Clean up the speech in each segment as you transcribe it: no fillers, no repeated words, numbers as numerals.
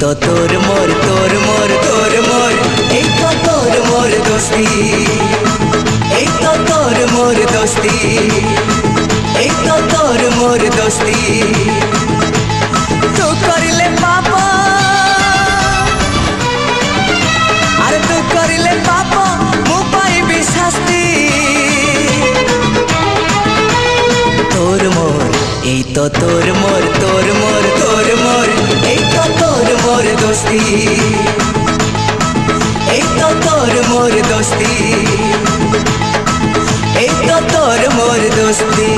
তো তোর মোর তোর মোর তোর মোর এই তো তোর মোর দোস্তি এই তো তোর মোর দোস্তি এই তো তোর মোর দোস্তি তু করিলে পাপ আর তু করিলে পাপ মু পাইবি শাস্তি তোর মোর এই তো তোর মোর তোর মোর তোর মোর এই তো তোর মোর দোস্তি এই তো তোর মোর দোস্তি এই তো তোর মোর দোস্তি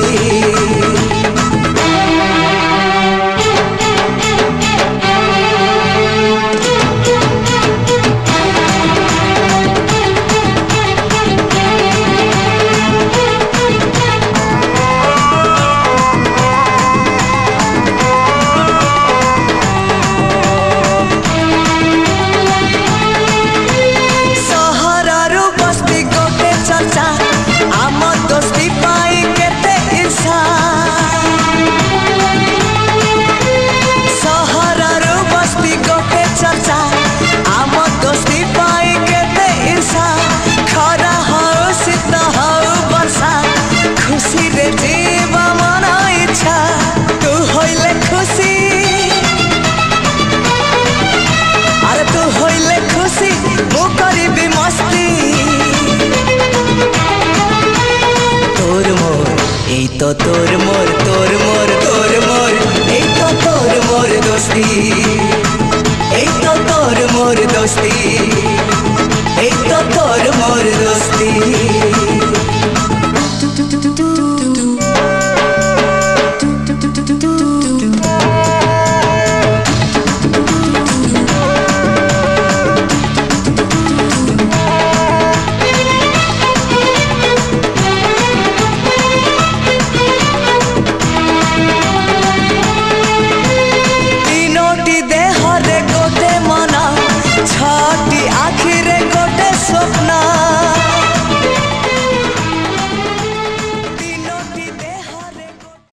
তো তোর মোর তোর মোর তোর মোর এই তো তোর মোর দোস্তি এই তো তোর মোর দোস্তি এই তো তোর মোর দোস্তি